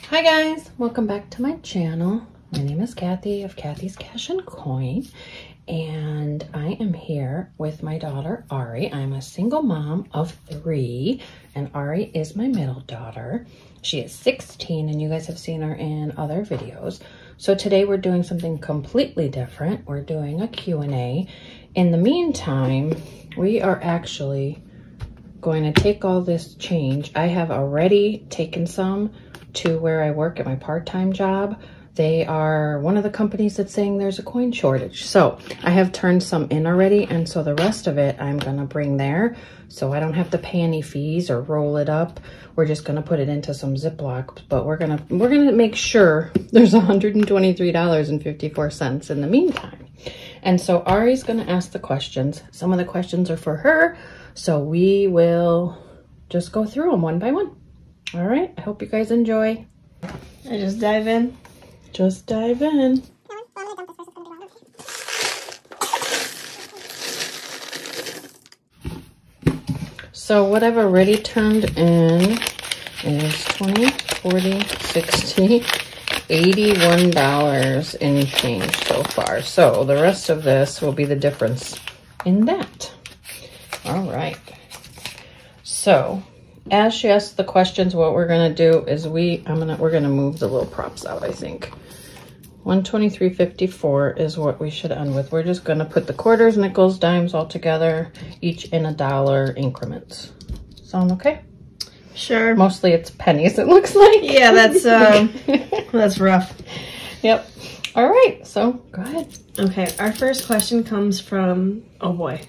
Hi guys, welcome back to my channel. My name is Cathy of Cathy's Cash and Coin, and I am here with my daughter Ari. I'm a single mom of 3, and Ari is my middle daughter. She is 16, and you guys have seen her in other videos. So today we're doing something completely different. We're doing a Q&A. In the meantime, we are actually going to take all this change. I have already taken some to where I work at my part-time job. They are one of the companies that's saying there's a coin shortage. So I have turned some in already, and so the rest of it I'm gonna bring there so I don't have to pay any fees or roll it up. We're just gonna put it into some Ziploc, but we're gonna make sure there's $123.54 in the meantime. And so Ari's gonna ask the questions. Some of the questions are for her, so we will just go through them one by one. All right, I hope you guys enjoy. I just dive in. Just dive in. So what I've already turned in is 20, 40, 60, $81 in change so far. So the rest of this will be the difference in that. All right. So as she asks the questions, what we're gonna do is we're gonna move the little props out, I think. 123.54 is what we should end with. We're just gonna put the quarters, nickels, dimes all together, each in $1 increments. Sound okay? Sure. Mostly it's pennies, it looks like. Yeah, that's that's rough. Yep. All right, so go ahead. Okay, our first question comes from, oh boy,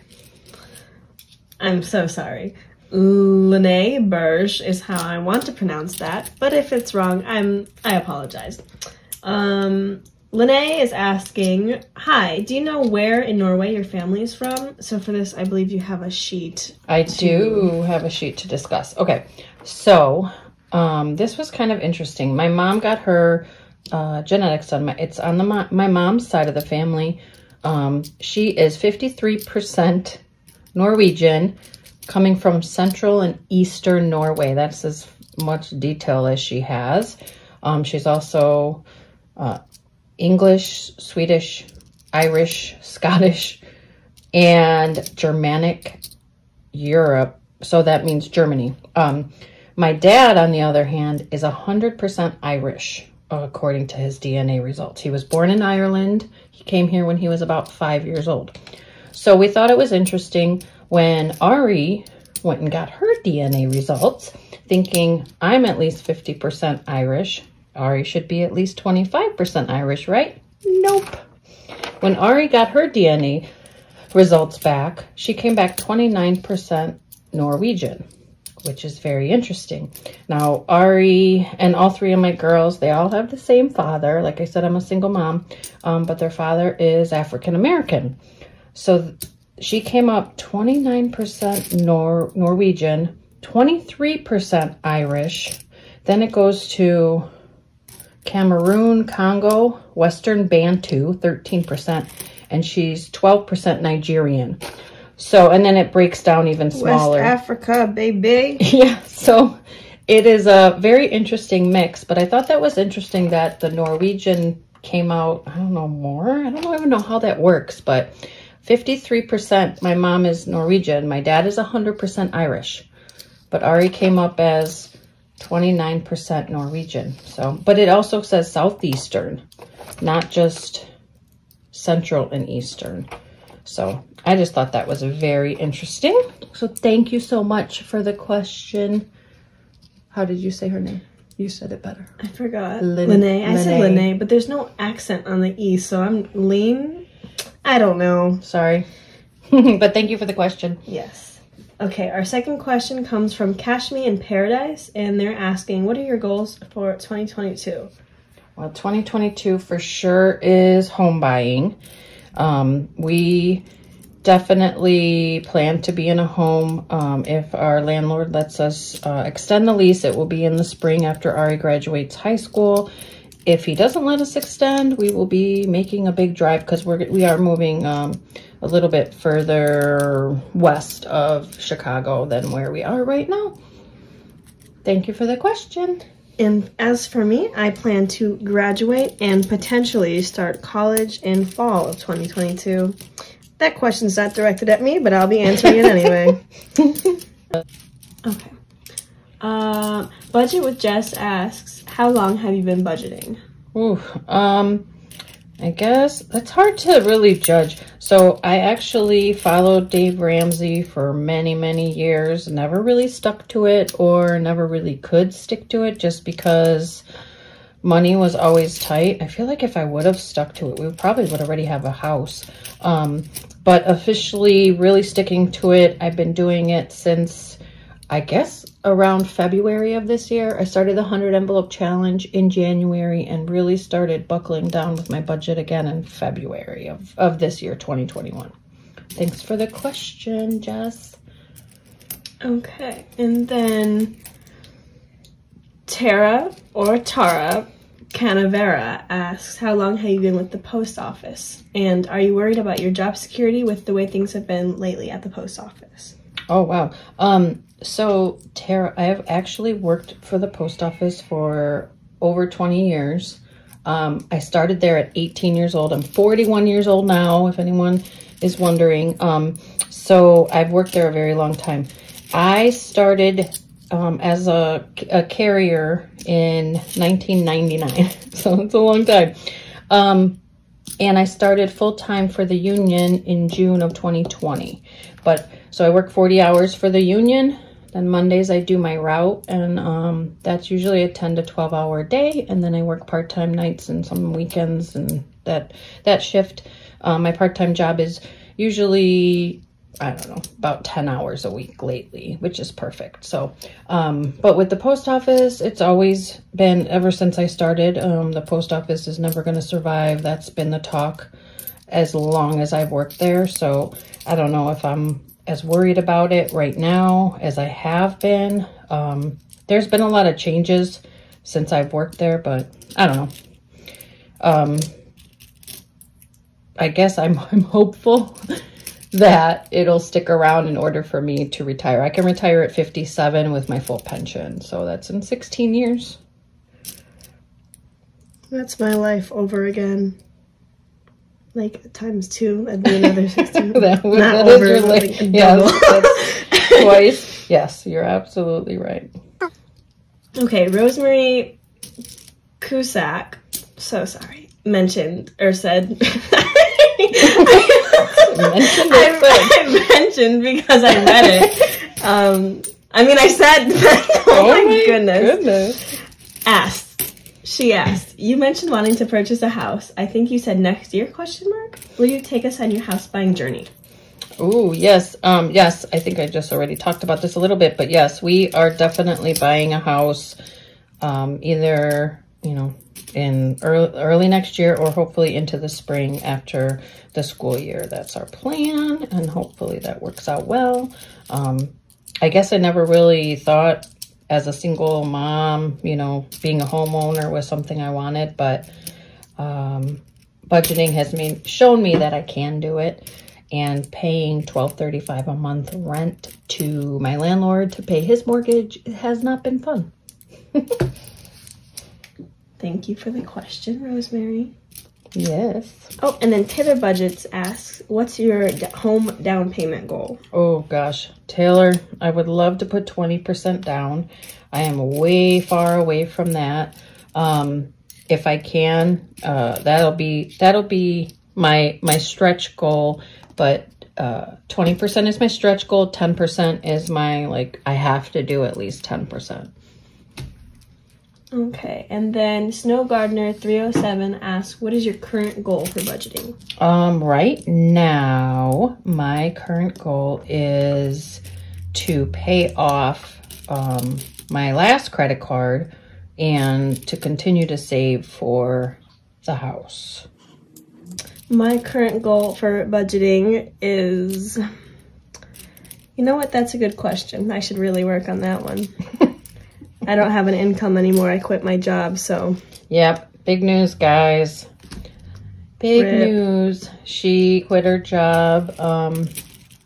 I'm so sorry. Lene Berge is how I want to pronounce that, but if it's wrong, I apologize. Lene is asking, hi, do you know where in Norway your family is from? So for this, I believe you have a sheet. I do have a sheet to discuss. Okay, so this was kind of interesting. My mom got her genetics done. It's on my mom's side of the family. She is 53% Norwegian, coming from central and eastern Norway. That's as much detail as she has. She's also English, Swedish, Irish, Scottish, and Germanic Europe. So that means Germany. My dad, on the other hand, is 100% Irish, according to his DNA results. He was born in Ireland. He came here when he was about 5 years old. So we thought it was interesting when Ari went and got her DNA results, thinking I'm at least 50% Irish. Ari should be at least 25% Irish, right? Nope. When Ari got her DNA results back, she came back 29% Norwegian, which is very interesting. Now, Ari and all 3 of my girls, they all have the same father. Like I said, I'm a single mom, but their father is African American. So she came up 29% Norwegian, 23% Irish. Then it goes to Cameroon, Congo, Western Bantu, 13%, and she's 12% Nigerian. So, and then it breaks down even smaller. West Africa, baby. Yeah, so it is a very interesting mix, but I thought that was interesting that the Norwegian came out, I don't know, more. I don't even know how that works, but 53%, my mom is Norwegian. My dad is 100% Irish. But Ari came up as 29% Norwegian. So, but it also says Southeastern, not just Central and Eastern. So I just thought that was very interesting. So thank you so much for the question. How did you say her name? You said it better. I forgot. Lene. I said Lene, but there's no accent on the E, so I'm lean. I don't know. Sorry. But thank you for the question. Yes. Okay, our second question comes from Cash Me in Paradise, and they're asking, what are your goals for 2022? Well, 2022 for sure is home buying. We definitely plan to be in a home. If our landlord lets us extend the lease, it will be in the spring after Ari graduates high school. If he doesn't let us extend, we will be making a big drive because we are moving a little bit further west of Chicago than where we are right now. Thank you for the question. And as for me, I plan to graduate and potentially start college in fall of 2022. That question's not directed at me, but I'll be answering it anyway. Okay. Budget with Jess asks, how long have you been budgeting? Ooh, I guess that's hard to really judge. So I actually followed Dave Ramsey for many, many years. Never really stuck to it or never really could stick to it just because money was always tight. I feel like if I would have stuck to it, we probably would already have a house. But officially really sticking to it, I've been doing it since, I guess, around February of this year. I started the 100 envelope challenge in January and really started buckling down with my budget again in February of this year, 2021. Thanks for the question, Jess. Okay, and then Tara Canavera asks, how long have you been with the post office? And are you worried about your job security with the way things have been lately at the post office? Oh, wow. So Tara, I have actually worked for the post office for over 20 years. I started there at 18 years old. I'm 41 years old now, if anyone is wondering. So I've worked there a very long time. I started as a carrier in 1999, so it's a long time. And I started full-time for the union in June of 2020. So I work 40 hours for the union. Then Mondays I do my route, and that's usually a 10 to 12 hour day. And then I work part-time nights and some weekends, and that shift. My part-time job is usually, I don't know, about 10 hours a week lately, which is perfect. So, but with the post office, it's always been, ever since I started, the post office is never going to survive. That's been the talk as long as I've worked there. So I don't know if I'm as worried about it right now as I have been. There's been a lot of changes since I've worked there, but I don't know. I guess I'm hopeful that it'll stick around in order for me to retire. I can retire at 57 with my full pension, so that's in 16 years. That's my life over again. Like times 2, that'd be another 16. that is your life. Yes, that's twice. Yes, you're absolutely right. Okay, Rosemary Cusack, so sorry, mentioned or said. I mentioned because I read it. I mean, I said, oh my goodness. She asked, you mentioned wanting to purchase a house. I think you said next year, ? Will you take us on your house buying journey? Oh, yes. Yes, I think I just already talked about this a little bit, but yes, we are definitely buying a house, either, in early next year or hopefully into the spring after the school year. That's our plan, and hopefully that works out well. I guess I never really thought as a single mom, being a homeowner was something I wanted, but budgeting has shown me that I can do it, and paying $12.35 a month rent to my landlord to pay his mortgage has not been fun. Thank you for the question, Rosemary. Yes. Oh, and then Taylor Budgets asks, what's your home down payment goal? Oh, gosh. Taylor, I would love to put 20% down. I am way far away from that. If I can, that'll be my stretch goal, but 20% is my stretch goal. 10% is my, I have to do at least 10%. Okay, and then Snow Gardener 307 asks, what is your current goal for budgeting? Right now, my current goal is to pay off my last credit card and to continue to save for the house. My current goal for budgeting is, you know what, that's a good question. I should really work on that one. I don't have an income anymore. I quit my job, so. Yep. Big news, guys. Big news. She quit her job.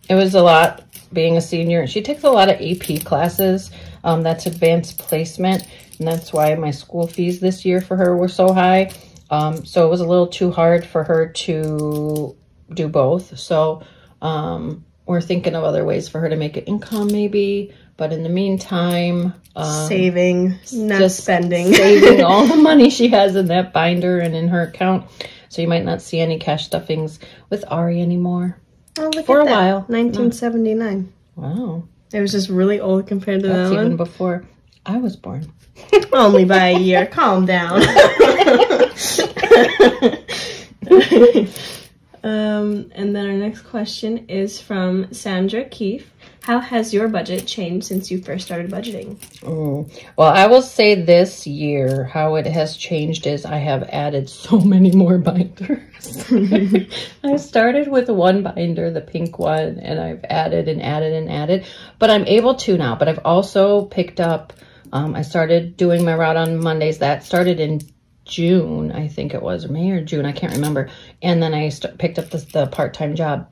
It was a lot being a senior. She takes a lot of AP classes. That's advanced placement, And that's why my school fees this year for her were so high. So it was a little too hard for her to do both. So we're thinking of other ways for her to make an income maybe. But in the meantime, saving, not spending. Saving all the money she has in that binder and in her account. So you might not see any cash stuffings with Ari anymore. Oh, look for at a that. while. 1979. Wow. It was just really old compared to That's that even one. before I was born. Only by a year. Calm down. And then our next question is from Sandra Keefe. How has your budget changed since you first started budgeting? Well, I will say this year, how it has changed is I have added so many more binders. I started with one binder, the pink one, and I've added and added and added. But I'm able to now. But I've also picked up, I started doing my route on Mondays. That started in June, I think it was, May or June, I can't remember. And then I picked up the part-time job.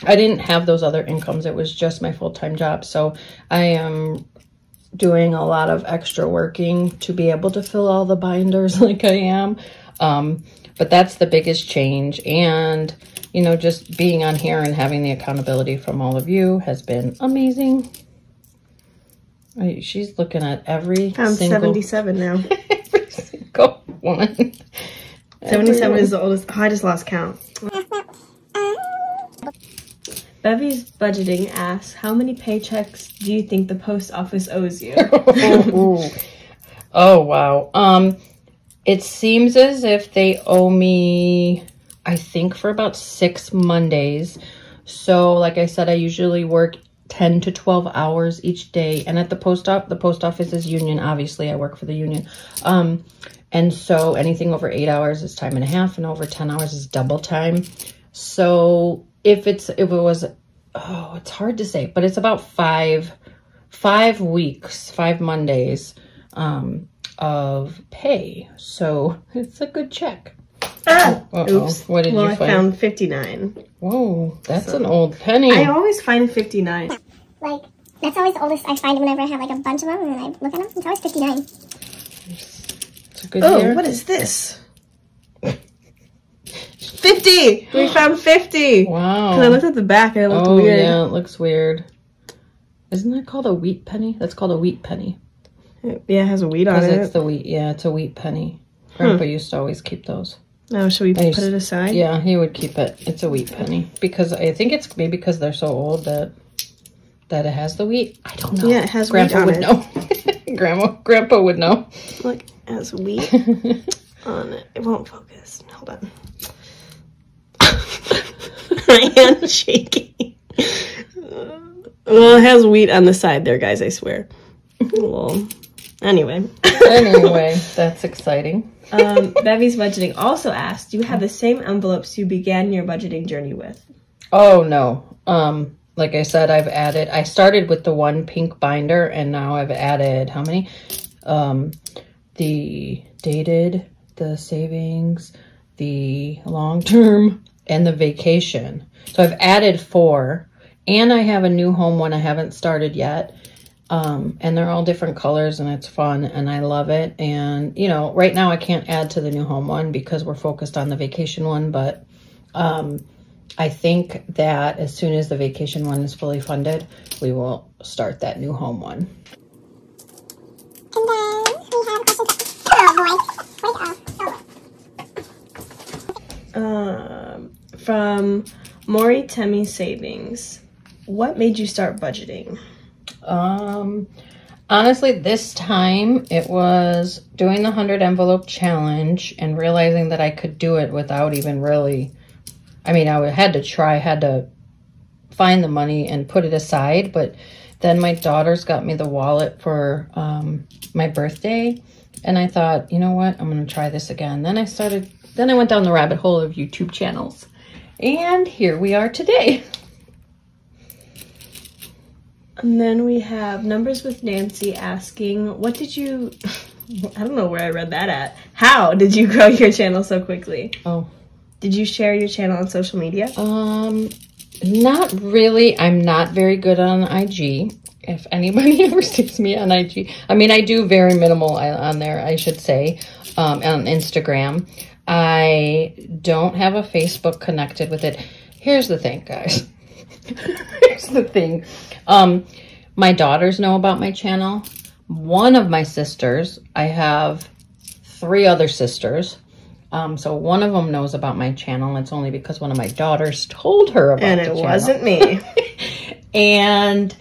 I didn't have those other incomes. It was just my full-time job. So I am doing a lot of extra working to be able to fill all the binders like I am. But that's the biggest change. And, you know, just being on here and having the accountability from all of you has been amazing. She's looking at every I'm single... 77 now. Every single one. 77 is the oldest. Oh, I just lost count. Bevy's budgeting asks, how many paychecks do you think the post office owes you? Oh, wow. It seems as if they owe me, I think, for about 6 Mondays. So, like I said, I usually work 10 to 12 hours each day. And at the post office is union. Obviously, I work for the union. And so anything over 8 hours is time and a half, and over 10 hours is double time. So if it was, oh, it's hard to say, but it's about 5 weeks, 5 Mondays of pay. So it's a good check. Oops. What did you find? I found 59. Whoa, that's an old penny. I always find 59. Like, that's always the oldest I find whenever I have like a bunch of them and I look at them. It's always 59. It's a good year. What is this? 50! We found 50! Wow. And I looked at the back and it looked weird. Oh, yeah, it looks weird. Isn't that called a wheat penny? That's called a wheat penny. Yeah, it has a wheat on it. It's the wheat. Yeah, it's a wheat penny. Grandpa used to always keep those. Oh, should we put it aside? Yeah, he would keep it. It's a wheat penny. Because I think it's maybe because they're so old that it has the wheat. I don't know. Yeah, it has Grandpa wheat on it. Grandpa would know. Look, it has wheat on it. It won't focus. Hold on. My hand's shaking. Well, it has wheat on the side there, guys, I swear. Well, anyway. Anyway, that's exciting. Bevy's budgeting also asked, do you have the same envelopes you began your budgeting journey with? Oh, no. Like I said, I started with the one pink binder, and now I've added, how many? The dated, the savings, the long-term, and the vacation. So I've added 4, and I have a new home one I haven't started yet. And they're all different colors, and it's fun, and I love it. And, you know, right now I can't add to the new home one because we're focused on the vacation one, but I think that as soon as the vacation one is fully funded, we will start that new home one. And then we have a question. From Maury Temmie Savings, what made you start budgeting? Honestly, this time it was doing the 100 envelope challenge and realizing that I could do it without even really, I mean, I had to find the money and put it aside, but then my daughters got me the wallet for, my birthday, and I thought, you know what, I'm going to try this again. Then I went down the rabbit hole of YouTube channels, and here we are today. And then we have Numbers with Nancy asking, what did you, I don't know where I read that at. How did you grow your channel so quickly? Oh. Did you share your channel on social media? Not really. I'm not very good on IG. if anybody ever sees me on IG. I mean, I do very minimal on there, I should say, on Instagram. I don't have a Facebook connected with it. Here's the thing, guys. Here's the thing. My daughters know about my channel. One of my sisters, I have 3 other sisters. So one of them knows about my channel. It's only because one of my daughters told her about the channel. And it wasn't me. And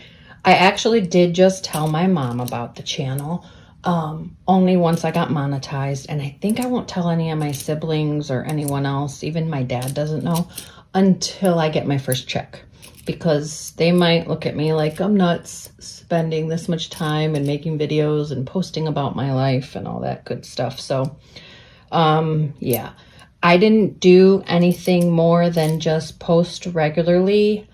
I actually did just tell my mom about the channel. Only once I got monetized. And I think I won't tell any of my siblings or anyone else. Even my dad doesn't know until I get my first check. Because they might look at me like I'm nuts spending this much time and making videos and posting about my life and all that good stuff. So, yeah, I didn't do anything more than just post regularly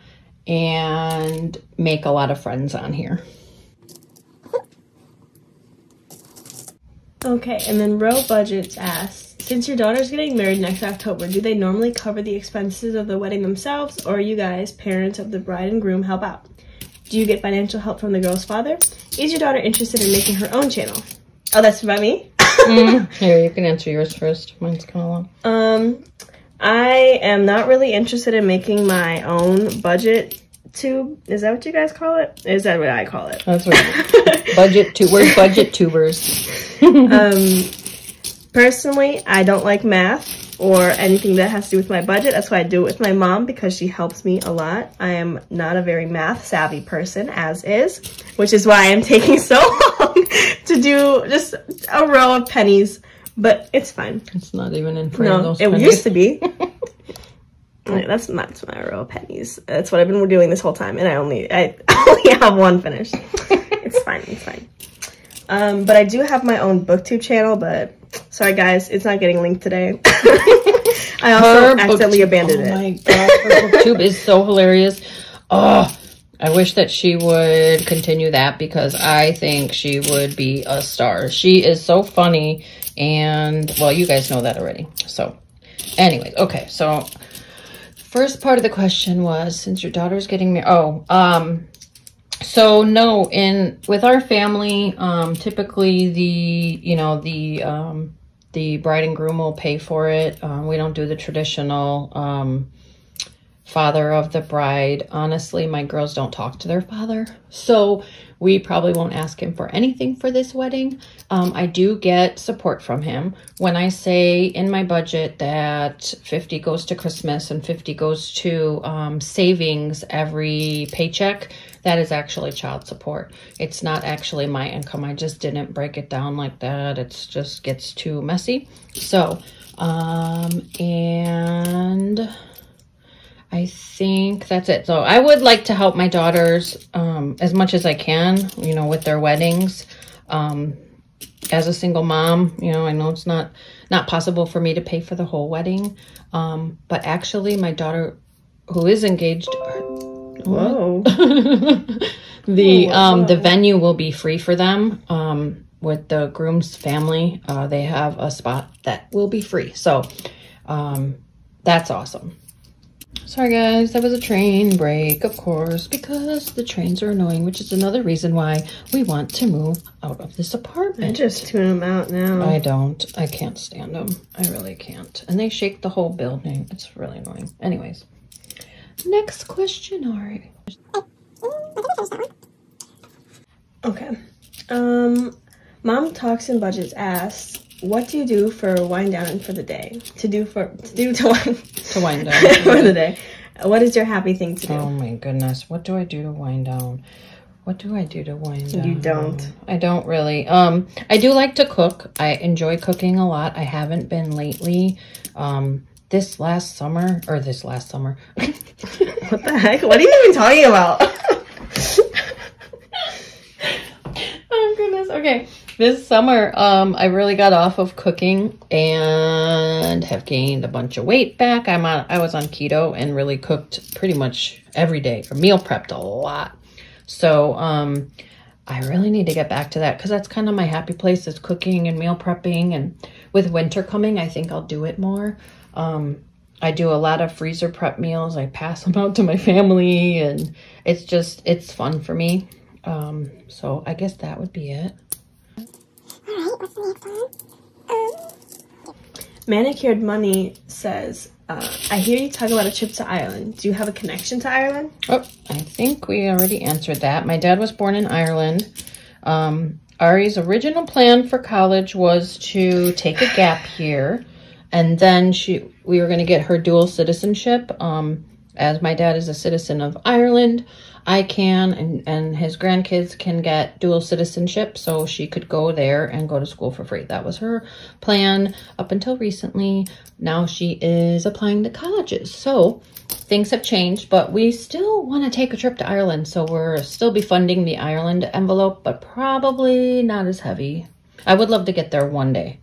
and make a lot of friends on here. Okay, and then Row Budgets asks, since your daughter's getting married next October, do they normally cover the expenses of the wedding themselves, or you guys, parents of the bride and groom, help out? Do you get financial help from the girl's father? Is your daughter interested in making her own channel? Oh, that's about me? Here, you can answer yours first. Mine's kind of long. I am not really interested in making my own budget tube. Is that what you guys call it? Is that what I call it? That's what we're budget tubers. Personally, I don't like math or anything that has to do with my budget. That's why I do it with my mom, because she helps me a lot. I am not a very math savvy person as is, which is why I'm taking so long to do just a row of pennies, but it's fine. It's not even in frame. No, it used to be. That's not my row of pennies. That's what I've been doing this whole time, and I only have one finished. It's fine. It's fine. But I do have my own booktube channel, but sorry guys, it's not getting linked today. I also accidentally abandoned it. Oh my god, her booktube is so hilarious. Oh, I wish that she would continue that, because I think she would be a star. She is so funny, and well, you guys know that already. So anyways, okay, so first part of the question was, since your daughter's getting married, so no, with our family, typically the bride and groom will pay for it. We don't do the traditional father of the bride. Honestly, my girls don't talk to their father, so we probably won't ask him for anything for this wedding. I do get support from him. When I say in my budget that 50 goes to Christmas and 50 goes to savings every paycheck, that is actually child support. It's not actually my income. I just didn't break it down like that. It just gets too messy. So, and I think that's it. So I would like to help my daughters as much as I can, with their weddings. As a single mom, I know it's not possible for me to pay for the whole wedding. But actually my daughter, who is engaged, whoa. The venue will be free for them. With the groom's family, they have a spot that will be free. So that's awesome. Sorry guys, that was a train break, of course, because the trains are annoying, which is another reason why we want to move out of this apartment. I just tune them out now. I can't stand them. I really can't. And they shake the whole building. It's really annoying. Anyways, next question, Ari. Okay. Mom Talks in Budgets asks, what do you do for wind down for the day? To wind down for the day. What is your happy thing to do? Oh my goodness. What do I do to wind down? What do I do to wind down? You don't. I don't really. I do like to cook. I enjoy cooking a lot. I haven't been lately. This last summer. What the heck? What are you even talking about? Oh goodness. Okay. This summer, I really got off of cooking and have gained a bunch of weight back. I was on keto and really cooked pretty much every day, or meal prepped a lot. So, I really need to get back to that, because that's kind of my happy place, is cooking and meal prepping. And with winter coming, I think I'll do it more. I do a lot of freezer prep meals. I pass them out to my family, and it's fun for me. So I guess that would be it. Alright, what's the next one? Manicured Money says, I hear you talk about a trip to Ireland. Do you have a connection to Ireland? Oh, I think we already answered that. My dad was born in Ireland. Ari's original plan for college was to take a gap year, and then we were going to get her dual citizenship. As my dad is a citizen of Ireland, I can, and his grandkids can get dual citizenship, so she could go there and go to school for free. That was her plan up until recently. Now she is applying to colleges. So things have changed, but we still want to take a trip to Ireland. So we're still be funding the Ireland envelope, but probably not as heavy. I would love to get there one day.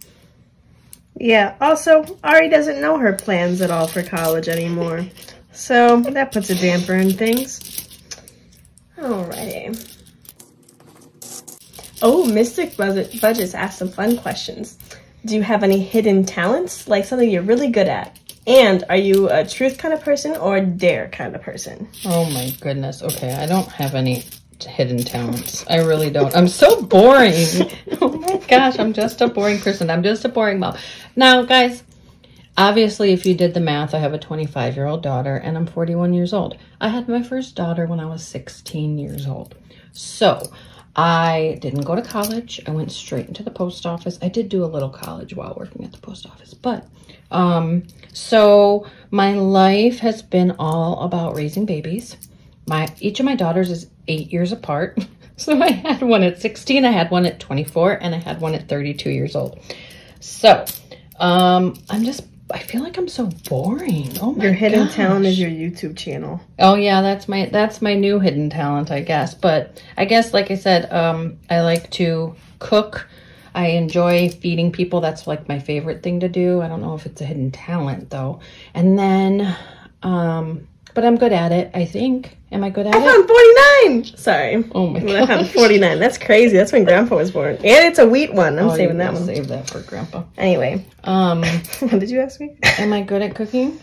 Yeah, also, Ari doesn't know her plans at all for college anymore. So that puts a damper in things. Alrighty. Oh, Mystic Budgets asked some fun questions. Do you have any hidden talents, like something you're really good at? And are you a truth kind of person or a dare kind of person? Oh my goodness. Okay, I don't have any hidden talents. I really don't. I'm so boring. Oh my gosh, I'm just a boring person. I'm just a boring mom. Now, guys, obviously, if you did the math, I have a 25-year-old daughter and I'm 41 years old. I had my first daughter when I was 16 years old. So I didn't go to college. I went straight into the post office. I did do a little college while working at the post office. But so my life has been all about raising babies. Each of my daughters is 8 years apart. So I had one at 16, I had one at 24, and I had one at 32 years old. So I feel like I'm so boring. Oh my Your hidden gosh. talent is your YouTube channel. Oh yeah, that's my new hidden talent, I guess. But I guess, like I said, I like to cook. I enjoy feeding people. That's like my favorite thing to do. I don't know if it's a hidden talent though. And then, but I'm good at it, I think. Am I good at it? I found 49! Sorry. Oh my I found 49. That's crazy. That's when Grandpa was born. And it's a wheat one. I'm saving that one. Save that for Grandpa. Anyway. What did you ask me? Am I good at cooking?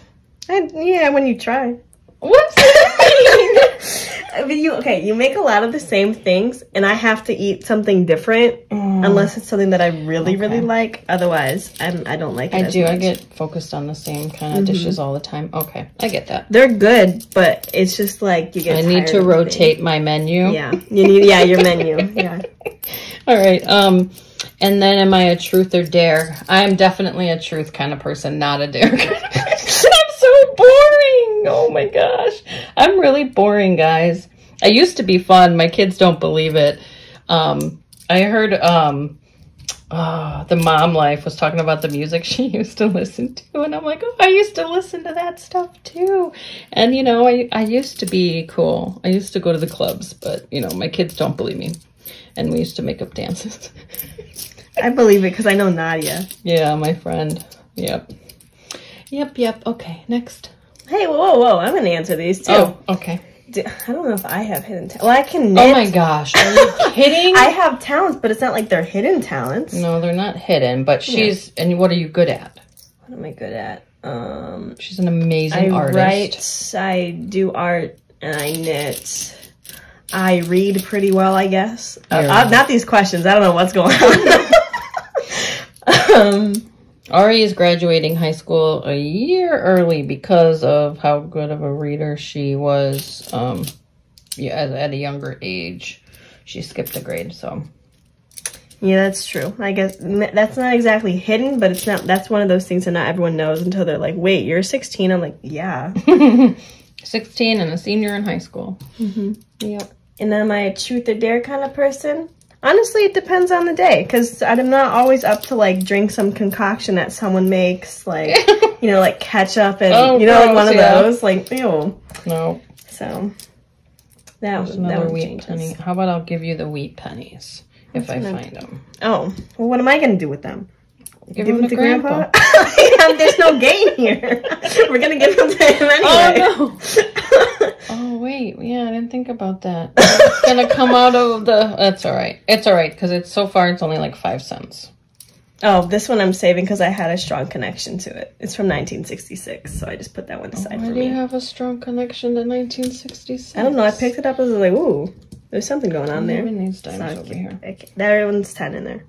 Yeah, when you try. What's that mean? You make a lot of the same things, and I have to eat something different unless it's something that I really like. Otherwise, I don't like it. I get focused on the same kind of dishes all the time. Okay, I get that. They're good, but it's just like you get I need to rotate my menu. Yeah, you need your menu. Yeah. All right. And then am I a truth or dare? I am definitely a truth kind of person, not a dare kind of person. I'm so boring. Oh my gosh. I'm really boring, guys. I used to be fun. My kids don't believe it. I heard the Mom Life was talking about the music she used to listen to. And I'm like, oh, I used to listen to that stuff too. And, you know, I used to be cool. I used to go to the clubs, but, you know, my kids don't believe me. And we used to make up dances. I believe it because I know Nadia. Yeah, my friend. Yep. Okay, next. Hey, whoa. I'm going to answer these too. Oh, okay. I don't know if I have hidden talents. Well, I can knit. Oh my gosh, are you kidding? I have talents, but it's not like they're hidden talents. No, they're not hidden, but she's, and what are you good at? What am I good at? She's an amazing artist. I do art, and I knit. I read pretty well, I guess. Not these questions. I don't know what's going on. Ari is graduating high school a year early because of how good of a reader she was at a younger age. She skipped a grade, so. Yeah, that's true. I guess that's not exactly hidden, but it's not. That's one of those things that not everyone knows until they're like, wait, you're 16? I'm like, yeah. 16 and a senior in high school. Mm-hmm. Yep. And am I a truth or dare kind of person? Honestly, it depends on the day, because I'm not always up to, like, drink some concoction that someone makes, like, you know, like ketchup and, like one of those, like, ew. No. So, that was another wheat penny. How about I'll give you the wheat pennies if I find them? Oh, well, what am I going to do with them? Give them to Grandpa? There's no gain here. We're going to give them to him anyway. Oh, no. Oh, wait. Yeah, I didn't think about that. It's going to come out of the... That's all right. It's all right, because so far it's only like 5 cents. Oh, this one I'm saving because I had a strong connection to it. It's from 1966, so I just put that one aside for me. Why do you have a strong connection to 1966? I don't know. I picked it up as like, ooh. There's something going on there. Moving these dimes Sorry. over here. Okay. That one's 10 in there.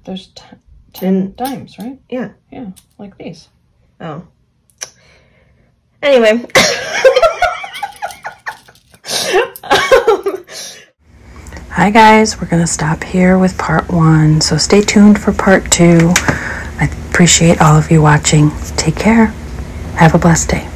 There's 10 dimes, right? Yeah. Yeah, like these. Oh. Anyway. Hi guys, we're going to stop here with part 1, so stay tuned for part 2. I appreciate all of you watching. Take care. Have a blessed day.